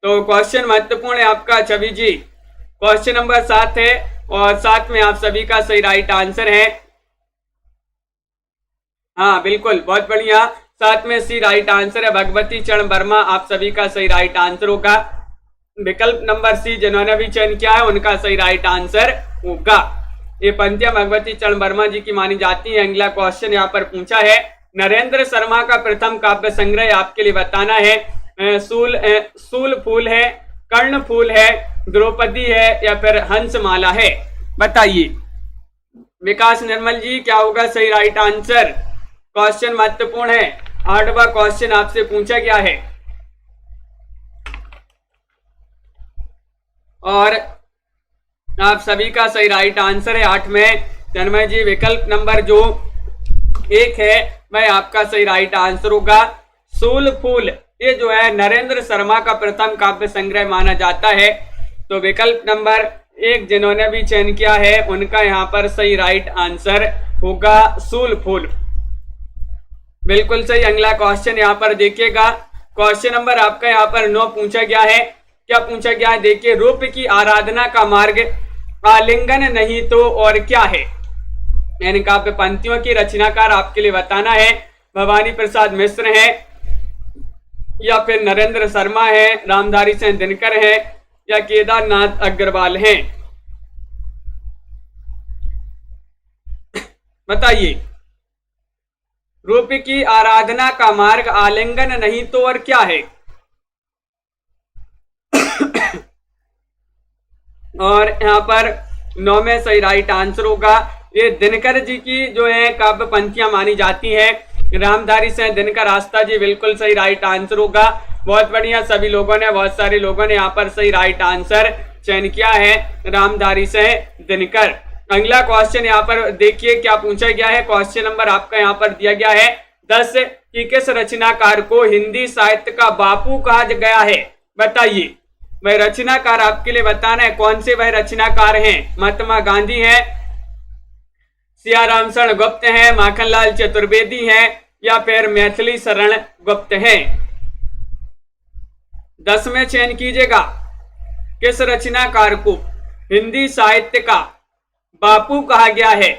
तो क्वेश्चन महत्वपूर्ण है आपका छवि जी। क्वेश्चन नंबर 7 है और 7 में आप सभी का सही राइट आंसर है। हाँ बिल्कुल, बहुत बढ़िया। 7 में सी राइट आंसर है, भगवती चरण वर्मा आप सभी का सही राइट आंसर होगा। विकल्प नंबर सी जिन्होंने भी चयन किया है उनका सही राइट आंसर होगा। ये पंक्तियां भगवती चरण वर्मा जी की मानी जाती है। अगला क्वेश्चन यहाँ पर पूछा है, नरेंद्र शर्मा का प्रथम काव्य संग्रह आपके लिए बताना है। सूल फूल है, कर्ण फूल है, द्रौपदी है या फिर हंसमाला है, बताइए। विकास निर्मल जी क्या होगा सही राइट आंसर? क्वेश्चन महत्वपूर्ण है, 8वां क्वेश्चन आपसे पूछा गया है और आप सभी का सही राइट आंसर है 8 में। तन्मय जी विकल्प नंबर जो 1 है वह आपका सही राइट आंसर होगा। सूल फूल ये जो है नरेंद्र शर्मा का प्रथम काव्य संग्रह माना जाता है। तो विकल्प नंबर 1 जिन्होंने भी चयन किया है उनका यहाँ पर सही राइट आंसर होगा सूल फूल, बिल्कुल सही। अगला क्वेश्चन यहाँ पर देखिएगा, क्वेश्चन नंबर आपका यहाँ पर 9 पूछा गया है। क्या पूछा गया है देखिए, रूप की आराधना का मार्ग आलिंगन नहीं तो और क्या है? यानी काव्य पंक्तियों की रचनाकार आपके लिए बताना है। भवानी प्रसाद मिश्र है या फिर नरेंद्र शर्मा है, रामधारी सिंह दिनकर है या केदारनाथ अग्रवाल हैं, बताइए। रूप की आराधना का मार्ग आलिंगन नहीं तो और क्या है? और यहाँ पर 9 में सही राइट आंसर होगा। ये दिनकर जी की जो है काव्य पंक्तियां मानी जाती हैं। रामधारी सिंह दिनकर आस्था जी बिल्कुल सही राइट आंसर होगा। बहुत बढ़िया, सभी लोगों ने, बहुत सारे लोगों ने यहाँ पर सही राइट आंसर चयन किया है, रामधारी सिंह दिनकर। अगला क्वेश्चन यहाँ पर देखिए क्या पूछा गया है। क्वेश्चन नंबर आपका यहाँ पर दिया गया है 10 कि किस रचनाकार को हिंदी साहित्य का बापू कहा गया है, बताइए। वह रचनाकार आपके लिए बताना है, कौन से वह रचनाकार हैं? महात्मा गांधी हैं, सियाराम शरण गुप्त हैं, माखनलाल चतुर्वेदी हैं या फिर मैथिली शरण गुप्त हैं? 10 में चयन कीजिएगा, किस रचनाकार को हिंदी साहित्य का बापू कहा गया है?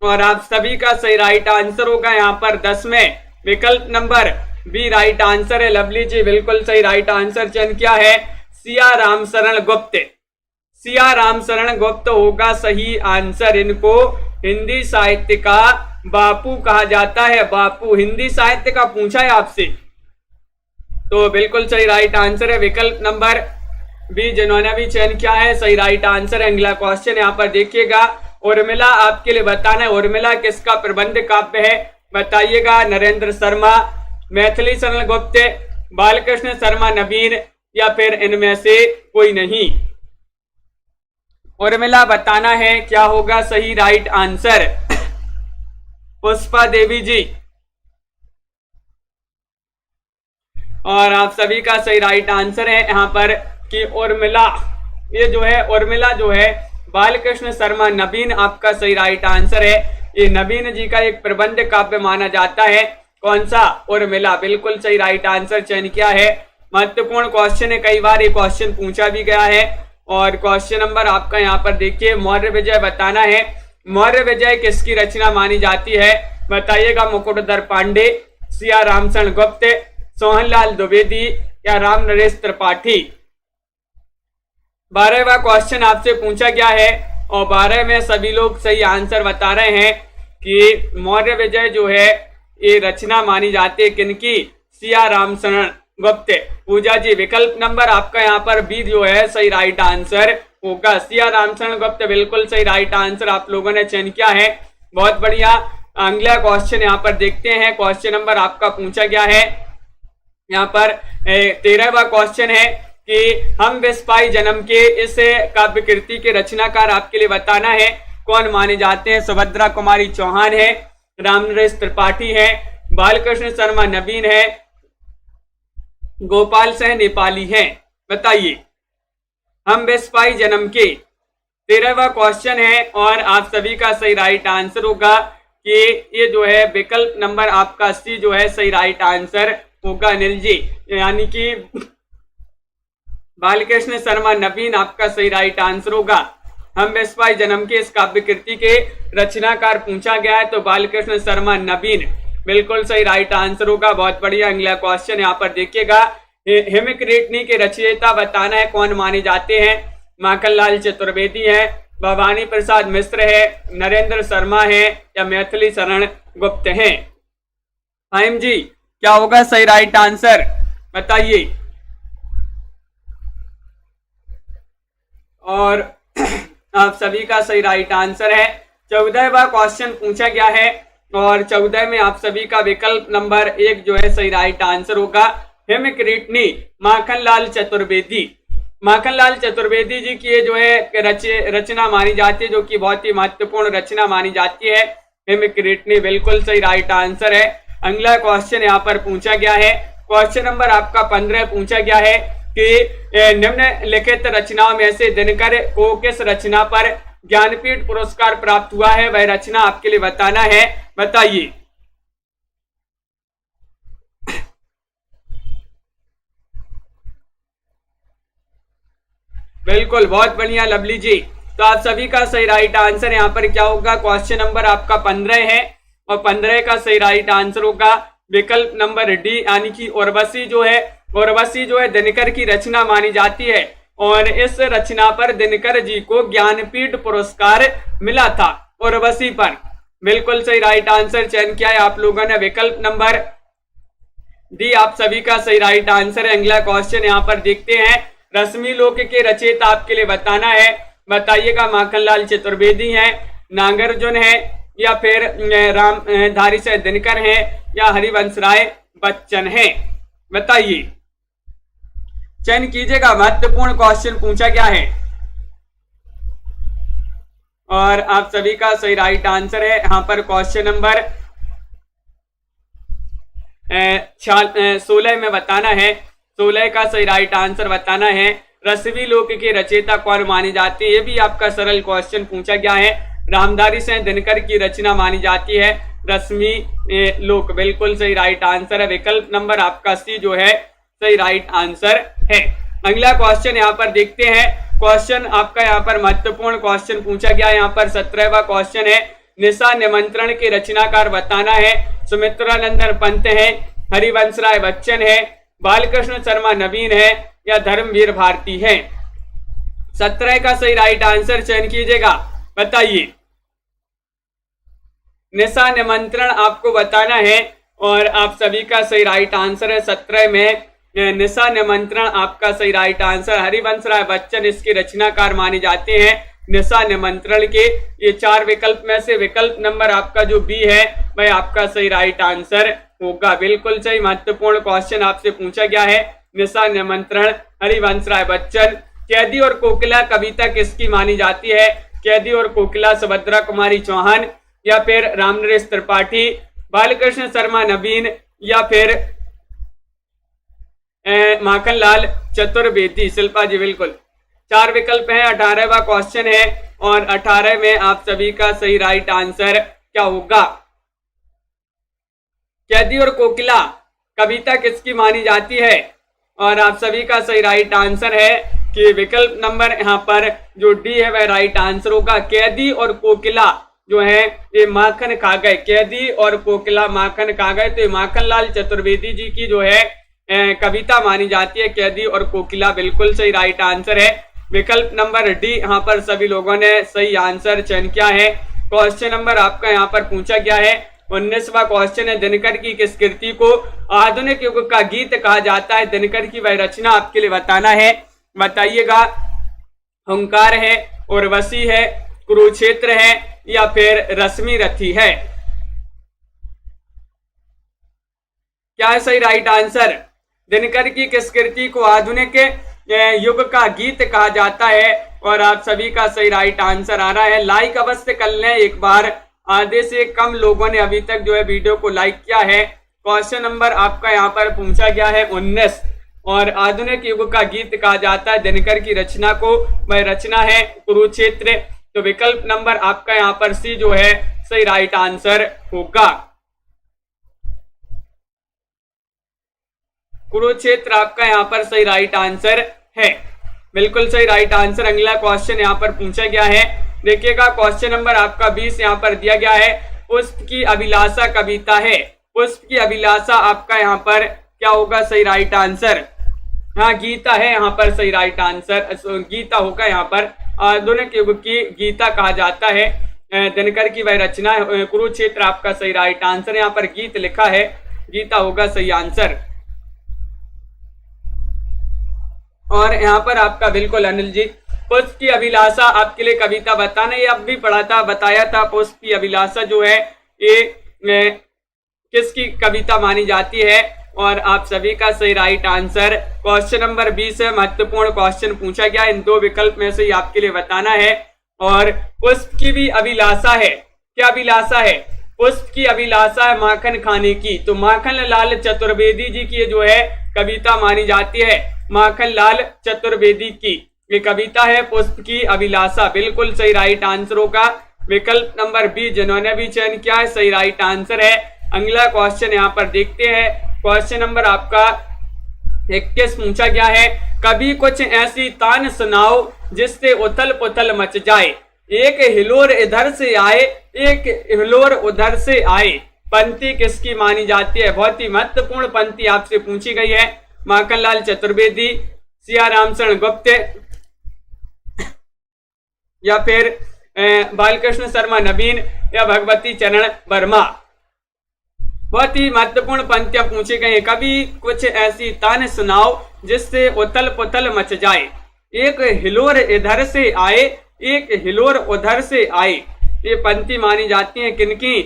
और आप सभी का सही राइट आंसर होगा यहाँ पर 10 में विकल्प नंबर बी राइट आंसर है। लवली जी बिल्कुल सही राइट आंसर चयन किया है, सियाराम शरण गुप्त। सियाराम शरण गुप्त होगा सही आंसर। इनको हिंदी साहित्य का बापू कहा जाता है। बापू हिंदी साहित्य का पूछा है आपसे, तो बिल्कुल सही राइट आंसर है विकल्प नंबर बी जिन्होंने भी चयन किया है, सही राइट आंसर है। अगला क्वेश्चन यहाँ पर देखिएगा, उर्मिला आपके लिए बताना है, उर्मिला किसका प्रबंध काव्य है, बताइएगा। नरेंद्र शर्मा, मैथिली शरण गुप्त, बालकृष्ण शर्मा नवीन या फिर इनमें से कोई नहीं? उर्मिला बताना है, क्या होगा सही राइट आंसर? पुष्पा देवी जी, और आप सभी का सही राइट आंसर है यहाँ पर कि उर्मिला। ये जो है उर्मिला जो है बालकृष्ण शर्मा नवीन आपका सही राइट आंसर है। ये नवीन जी का एक प्रबंध काव्य माना जाता है। कौन सा? उर्मिला, बिल्कुल सही राइट आंसर चयन किया है। महत्वपूर्ण क्वेश्चन है, कई बार ये क्वेश्चन पूछा भी गया है। और क्वेश्चन नंबर आपका यहाँ पर देखिए, मौर्य विजय बताना है, मौर्य विजय किसकी रचना मानी जाती है, बताइएगा। मुकुटधर पांडे, सियाराम शरण गुप्त, सोहनलाल द्विवेदी या राम नरेश त्रिपाठी? 12वां क्वेश्चन आपसे पूछा गया है और 12 में सभी लोग सही आंसर बता रहे हैं कि मौर्य विजय जो है ये रचना मानी जाती है किनकी? सियाराम शरण गुप्त। पूजा जी विकल्प नंबर आपका यहाँ पर बी जो है सही राइट आंसर होगा, सियाराम शरण गुप्त, बिल्कुल सही राइट आंसर आप लोगों ने चयन किया है। बहुत बढ़िया। अगला क्वेश्चन यहाँ पर देखते हैं, क्वेश्चन नंबर आपका पूछा गया है यहाँ पर 13वां क्वेश्चन है कि हम विस्पाई जन्म के इस काव्य कृति के रचनाकार आपके लिए बताना है, कौन माने जाते हैं? सुभद्रा कुमारी चौहान है, रामनरेश त्रिपाठी है, बालकृष्ण शर्मा नवीन है, गोपाल सिंह नेपाली हैं, बताइए। हम विस्पाई जन्म के 13वां क्वेश्चन है और आप सभी का सही राइट आंसर होगा कि ये जो है विकल्प नंबर आपका सी जो है सही राइट आंसर होगा अनिल जी। यानी कि बालकृष्ण शर्मा नवीन आपका सही राइट आंसर होगा। हम विश्वाई जन्म के इस काव्य कृति के रचनाकार पूछा गया है तो बालकृष्ण शर्मा नवीन बिल्कुल सही राइट आंसर होगा। बहुत बढ़िया। अगला क्वेश्चन यहाँ पर देखिएगा, हेमक्रीटनी के रचयिता बताना है कौन माने जाते हैं। माखनलाल चतुर्वेदी है, भवानी प्रसाद मिश्र है, नरेंद्र शर्मा है या मैथिली शरण गुप्त हैं। फाहिम जी क्या होगा सही राइट आंसर बताइए। और आप सभी का सही राइट आंसर है। 14वां क्वेश्चन पूछा गया है और 14 में आप सभी का विकल्प नंबर 1 जो है सही राइट आंसर होगा। हेमक्रीटनी माखनलाल चतुर्वेदी, माखनलाल चतुर्वेदी जी की ये जो है रचना मानी जाती है, जो कि बहुत ही महत्वपूर्ण रचना मानी जाती है। हेमक्रीटनी बिल्कुल सही राइट आंसर है। अगला क्वेश्चन यहाँ पर पूछा गया है, क्वेश्चन नंबर आपका 15 पूछा गया है कि निम्नलिखित रचनाओं में से दिनकर को किस रचना पर ज्ञानपीठ पुरस्कार प्राप्त हुआ है, वह रचना आपके लिए बताना है, बताइए। बिल्कुल बहुत बढ़िया लवली जी। तो आप सभी का सही राइट आंसर यहाँ पर क्या होगा, क्वेश्चन नंबर आपका 15 है और 15 का सही राइट आंसर होगा विकल्प नंबर डी, यानी कि उर्वशी जो है दिनकर की रचना मानी जाती है और इस रचना पर दिनकर जी को ज्ञानपीठ पुरस्कार मिला था उर्वशी पर। बिल्कुल सही राइट आंसर चयन किया है आप लोगों ने, विकल्प नंबर डी आप सभी का सही राइट आंसर है। अगला क्वेश्चन यहाँ पर देखते हैं, रश्मि लोक के रचयिता आपके लिए बताना है, बताइएगा। माखनलाल चतुर्वेदी हैं, नागार्जुन है या फिर रामधारी से दिनकर हैं या हरिवंश राय बच्चन हैं, बताइए। चयन कीजिएगा, महत्वपूर्ण क्वेश्चन पूछा गया है और आप सभी का सही राइट आंसर है। यहाँ पर क्वेश्चन नंबर 16 में बताना है, 16 का सही राइट आंसर बताना है। रश्मि लोक के रचयिता कौन मानी जाती है, ये भी आपका सरल क्वेश्चन पूछा गया है। रामधारी से दिनकर की रचना मानी जाती है रश्मि लोक, बिल्कुल सही राइट आंसर है। विकल्प नंबर आपका सी जो है सही राइट आंसर है। अगला क्वेश्चन यहाँ पर देखते हैं, क्वेश्चन आपका यहाँ पर महत्वपूर्ण क्वेश्चन पूछा गया है। यहाँ पर 17वां क्वेश्चन है, निशा निमंत्रण के रचनाकार बताना है। सुमित्रा नंदन पंत है, हरिवंश राय बच्चन है, बालकृष्ण शर्मा नवीन है या धर्मवीर भारती है। 17 का सही राइट आंसर चयन कीजिएगा, बताइए। निशा निमंत्रण आपको बताना है और आप सभी का सही राइट आंसर है। 17 में निशा निमंत्रण आपका सही राइट आंसर। हरिवंश राय बच्चन इसके रचनाकार माने जाते हैं निशा निमंत्रण के। ये 4 विकल्प में से विकल्प नंबर आपका जो बी है वह आपका सही राइट आंसर होगा। बिल्कुल सही, महत्वपूर्ण क्वेश्चन आपसे पूछा गया है। निशा निमंत्रण, हरिवंश राय बच्चन। कैदी और कोकिला कविता किसकी मानी जाती है, कैदी और कोकिला सुभद्रा कुमारी चौहान या फिर रामनरेश त्रिपाठी, बालकृष्ण शर्मा नवीन या फिर माखनलाल चतुर्वेदी। शिल्पा जी बिल्कुल 4 विकल्प हैं। 18वां क्वेश्चन है और 18 में आप सभी का सही राइट आंसर क्या होगा। कैदी और कोकिला कविता किसकी मानी जाती है और आप सभी का सही राइट आंसर है कि विकल्प नंबर यहाँ पर जो डी है वह राइट आंसर होगा। कैदी और कोकिला जो है ये माखन खा गए, कैदी और कोकिला माखन खा गए, तो ये माखनलाल चतुर्वेदी जी की जो है कविता मानी जाती है कैदी और कोकिला। बिल्कुल सही राइट आंसर है विकल्प नंबर डी। यहाँ पर सभी लोगों ने सही आंसर चयन किया है। क्वेश्चन नंबर आपका यहाँ पर पूछा गया है 19वां क्वेश्चन है, दिनकर की किस कृति को आधुनिक युग का गीत कहा जाता है। दिनकर की वह रचना आपके लिए बताना है, बताइएगा। हुंकार है, उर्वशी है, कुरुक्षेत्र है या फिर रश्मि रथी है। क्या है सही राइट आंसर। दिनकर की किस कृति को आधुनिक युग का गीत कहा जाता है और आप सभी का सही राइट आंसर आ रहा है। लाइक अवश्य कर लें एक बार, आधे से कम लोगों ने अभी तक जो है वीडियो को लाइक किया है। क्वेश्चन नंबर आपका यहाँ पर पूछा गया है 19 और आधुनिक युग का गीत कहा जाता है दिनकर की रचना को, वह रचना है कुरुक्षेत्र। तो विकल्प नंबर आपका यहाँ पर सी जो है सही राइट आंसर होगा। कुरुक्षेत्र आपका यहाँ पर सही राइट आंसर है। बिल्कुल सही राइट आंसर। अगला क्वेश्चन यहाँ पर पूछा गया है, देखिएगा क्वेश्चन नंबर आपका 20 यहाँ पर दिया गया है, पुष्प की अभिलाषा कविता है। पुष्प की अभिलाषा आपका यहाँ पर क्या होगा सही राइट आंसर? हाँ गीता है यहाँ पर सही राइट आंसर, गीता होगा यहाँ पर। आधुनिक युग की गीता कहा जाता है, दिनकर की वह रचना है। कुरुक्षेत्र आपका सही राइट आंसर, यहाँ पर गीत लिखा है, गीता होगा सही आंसर। और यहाँ पर आपका बिल्कुल अनिल जी, पुष्प की अभिलाषा आपके लिए कविता बताना, ये अब भी पढ़ा था, बताया था। पुष्प की अभिलाषा जो है ये किसकी कविता मानी जाती है? और आप सभी का सही राइट आंसर। क्वेश्चन नंबर 20 है, महत्वपूर्ण क्वेश्चन पूछा गया, इन दो विकल्प में से ही आपके लिए बताना है। और पुष्प की भी अभिलाषा है, क्या अभिलाषा है? पुष्प की अभिलाषा है माखन खाने की, तो माखन लाल चतुर्वेदी जी की जो है कविता मानी जाती है, माखन लाल चतुर्वेदी की ये कविता है पुष्प की अभिलाषा। बिल्कुल सही राइट आंसर होगा विकल्प नंबर 20, जिन्होंने भी चयन किया है सही राइट आंसर है। अगला क्वेश्चन यहाँ पर देखते हैं, क्वेश्चन नंबर आपका 21 पूछा गया है, कभी कुछ ऐसी तान सुनाओ जिससे उथल पुथल मच जाए, एक हिलोर इधर से आए, एक हिलोर उधर से आए, पंक्ति किसकी मानी जाती है? बहुत ही महत्वपूर्ण पंक्ति आपसे पूछी गई है। माखनलाल चतुर्वेदी, सिया रामचरण गुप्त या फिर बालकृष्ण शर्मा नवीन या भगवती चरण वर्मा। बहुत ही महत्वपूर्ण पंक्तियां पूछी गई है, कभी कुछ ऐसी तान सुनाओ जिससे उथल पुथल मच जाए, एक हिलोर इधर से आए, एक हिलोर उधर से आए, ये पंक्ति मानी जाती है किनकी?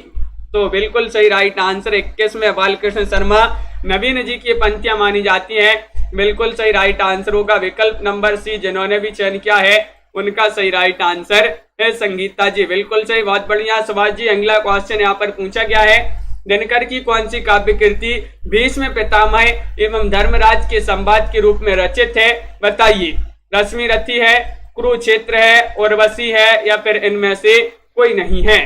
तो बिल्कुल सही राइट आंसर 21 में बालकृष्ण शर्मा नवीन जी की पंक्तियां मानी जाती हैं। बिल्कुल सही राइट आंसर होगा विकल्प नंबर सी, जिन्होंने भी चयन किया है उनका सही राइट आंसर है संगीता जी। बिल्कुल सही, बहुत बढ़िया सुभाष जी। अगला क्वेश्चन यहाँ पर पूछा गया है, दिनकर की कौन सी काव्य कृति भीष्म पितामह एवं धर्मराज के संवाद के रूप में रचित है? बताइए। रश्मि रथी है, कुरुक्षेत्र है, उर्वशी है या फिर इनमें से कोई नहीं है?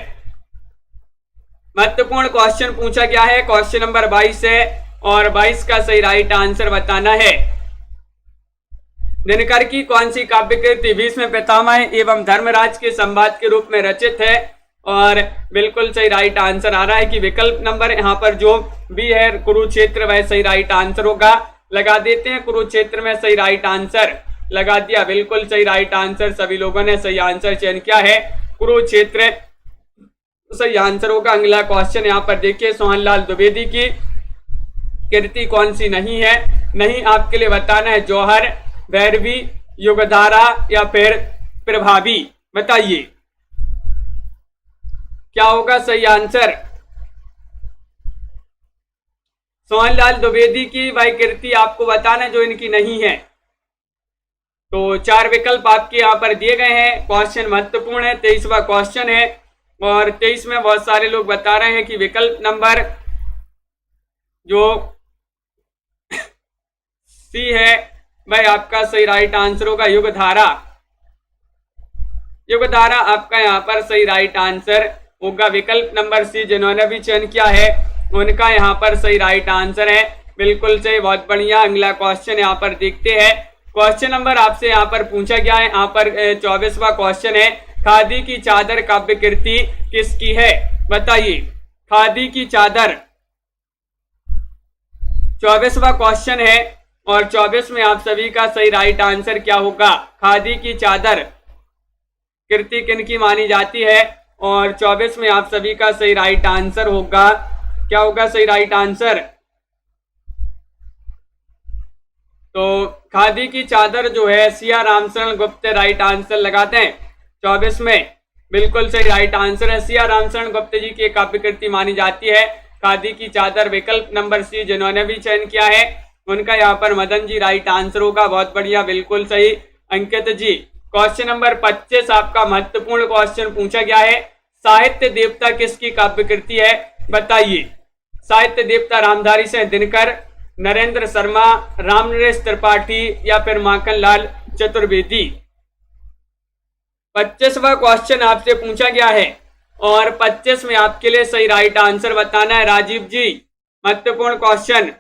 महत्वपूर्ण क्वेश्चन पूछा गया है, क्वेश्चन नंबर 22 है और 22 का सही राइट आंसर बताना है। दिनकर की कौन सी काव्य कृति भीष्म पितामह एवं धर्मराज के संवाद के रूप में रचित है? और बिल्कुल सही राइट आंसर आ रहा है कि विकल्प नंबर यहाँ पर जो बी है कुरुक्षेत्र, वह सही राइट आंसर होगा। लगा देते हैं कुरुक्षेत्र में सही राइट आंसर, लगा दिया। बिल्कुल सही राइट आंसर, सभी लोगों ने सही आंसर चयन किया है, कुरुक्षेत्र सही आंसर होगा। अगला क्वेश्चन यहाँ पर देखिए, सोहनलाल द्विवेदी की कृति कौन सी नहीं है? नहीं आपके लिए बताना है, जौहर, भैरवी, युगधारा या फिर प्रभावी। बताइए क्या होगा सही आंसर? सोहनलाल द्विवेदी की वह कृति आपको बताना है जो इनकी नहीं है। तो 4 विकल्प आपके यहाँ पर दिए गए हैं। क्वेश्चन महत्वपूर्ण है, 23वां क्वेश्चन है और 23 में बहुत सारे लोग बता रहे हैं कि विकल्प नंबर जो सी है वह आपका सही राइट आंसर होगा, युगधारा। युगधारा आपका यहाँ पर सही राइट आंसर होगा। विकल्प नंबर सी, जिन्होंने भी चयन किया है उनका यहाँ पर सही राइट आंसर है। बिल्कुल सही, बहुत बढ़िया। अगला क्वेश्चन यहाँ पर देखते हैं, क्वेश्चन नंबर आपसे यहाँ पर पूछा गया है, यहाँ पर 24वां क्वेश्चन है, खादी की चादर काव्य कृति किसकी है? बताइए। खादी की चादर 24वां क्वेश्चन है और 24 में आप सभी का सही राइट आंसर क्या होगा? खादी की चादर कृति किनकी मानी जाती है? और 24 में आप सभी का सही राइट आंसर होगा, क्या होगा सही राइट आंसर? तो खादी की चादर जो है सिया रामचरण गुप्त राइट आंसर लगाते हैं 24 में। बिल्कुल सही राइट आंसर है, सिया रामचरण गुप्त जी की काव्य कृति मानी जाती है खादी की चादर। विकल्प नंबर सी, जिन्होंने भी चयन किया है उनका यहाँ पर मदन जी राइट आंसर होगा। बहुत बढ़िया, बिल्कुल सही अंकित जी। क्वेश्चन नंबर 25 आपका महत्वपूर्ण क्वेश्चन पूछा गया है, साहित्य देवता किसकी काव्य कृति है? बताइए। साहित्य देवता रामधारी सिंह दिनकर, नरेंद्र शर्मा, रामनरेश त्रिपाठी या फिर माखनलाल चतुर्वेदी। 25वां क्वेश्चन आपसे पूछा गया है और 25 में आपके लिए सही राइट आंसर बताना है राजीव जी। महत्वपूर्ण क्वेश्चन।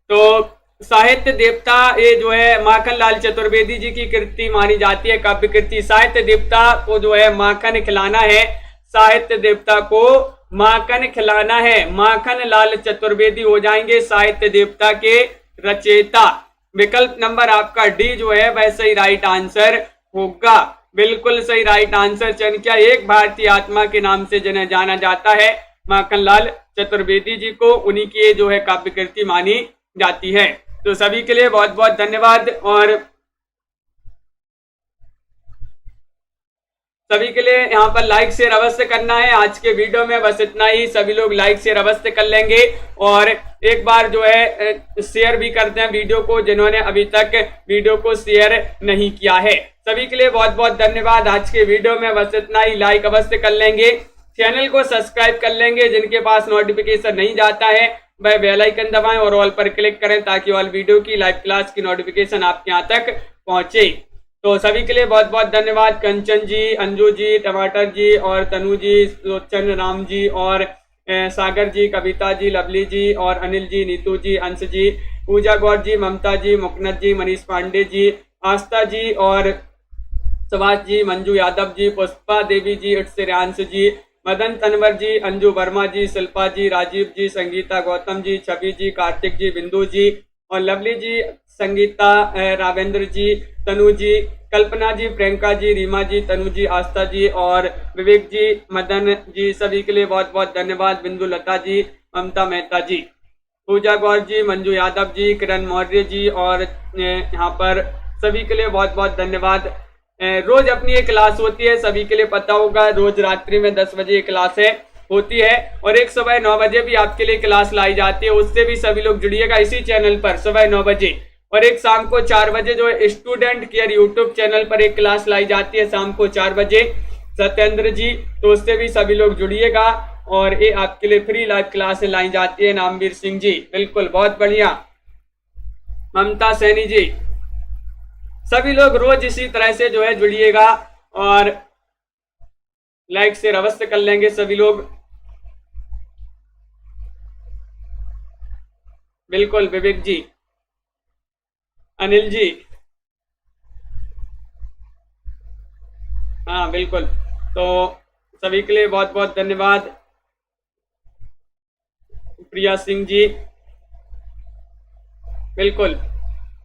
तो साहित्य देवता ये जो है माखन लाल चतुर्वेदी जी की कृति मानी जाती है, काव्य कृति। साहित्य देवता को जो है माखन खिलाना है, साहित्य देवता को माखन खिलाना है, माखन लाल चतुर्वेदी हो जाएंगे साहित्य देवता के रचयिता। विकल्प नंबर आपका डी जो है वह सही राइट आंसर होगा, बिल्कुल सही राइट आंसर चयन किया। एक भारतीय आत्मा के नाम से जिन्हें जाना जाता है माखन लाल चतुर्वेदी जी को, उन्हीं की जो है काव्य कृति मानी जाती है। तो सभी के लिए बहुत बहुत धन्यवाद और सभी के लिए यहाँ पर लाइक शेयर अवश्य करना है। आज के वीडियो में बस इतना ही, सभी लोग लाइक शेयर अवश्य कर लेंगे और एक बार जो है शेयर भी करते हैं वीडियो को जिन्होंने अभी तक वीडियो को शेयर नहीं किया है। सभी के लिए बहुत बहुत धन्यवाद। आज के वीडियो में बस इतना ही, लाइक अवश्य कर लेंगे, चैनल को सब्सक्राइब कर लेंगे, जिनके पास नोटिफिकेशन नहीं जाता है वह बेल आइकन दबाएं और ऑल पर क्लिक करें ताकि ऑल वीडियो की लाइव क्लास की नोटिफिकेशन आपके यहाँ तक पहुंचे। तो सभी के लिए बहुत बहुत धन्यवाद। कंचन जी, अंजू जी, टमाटर जी और तनु जी, चंद्र राम जी और सागर जी, कविता जी, लवली जी और अनिल जी, नीतू जी, अंश जी, पूजा गौर जी, ममता जी, मुकनत जी, मनीष पांडे जी, आस्था जी और सुभाष जी, मंजू यादव जी, पुष्पा देवी जी, श्रेयांश जी, मदन तनवर जी, अंजू वर्मा जी, शिल्पा जी, राजीव जी, संगीता गौतम जी, छवि जी, कार्तिक जी, बिंदु जी और लवली जी, संगीता, रावेंद्र जी, तनु जी, कल्पना जी, प्रियंका जी, रीमा जी, तनु जी, आस्था जी और विवेक जी, मदन जी, सभी के लिए बहुत बहुत धन्यवाद। बिंदु लता जी, ममता मेहता जी, पूजा गौर जी, मंजू यादव जी, किरण मौर्य जी और यहाँ पर सभी के लिए बहुत बहुत धन्यवाद। रोज अपनी एक क्लास होती है, सभी के लिए पता होगा, रोज रात्रि में 10 बजे क्लास होती है और एक सुबह 9 बजे भी आपके लिए क्लास लाई जाती है, उससे भी सभी लोग जुड़िएगा इसी चैनल पर सुबह 9 बजे। और एक शाम को 4 बजे जो है स्टूडेंट केयर यूट्यूब चैनल पर एक क्लास लाई जाती है शाम को 4 बजे, सत्येंद्र जी, तो उससे भी सभी लोग जुड़िएगा और ये आपके लिए फ्री लाइव क्लास लाई जाती है। नामवीर सिंह जी, बिल्कुल बहुत बढ़िया। ममता सैनी जी, सभी लोग रोज इसी तरह से जो है जुड़िएगा और लाइक शेयर अवश्य कर लेंगे सभी लोग, बिल्कुल। विवेक जी, अनिल जी, हाँ बिल्कुल। तो सभी के लिए बहुत बहुत धन्यवाद। प्रिया सिंह जी, बिल्कुल।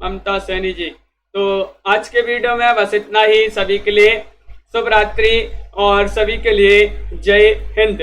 ममता सैनी जी, तो आज के वीडियो में बस इतना ही। सभी के लिए शुभ रात्रि और सभी के लिए जय हिंद।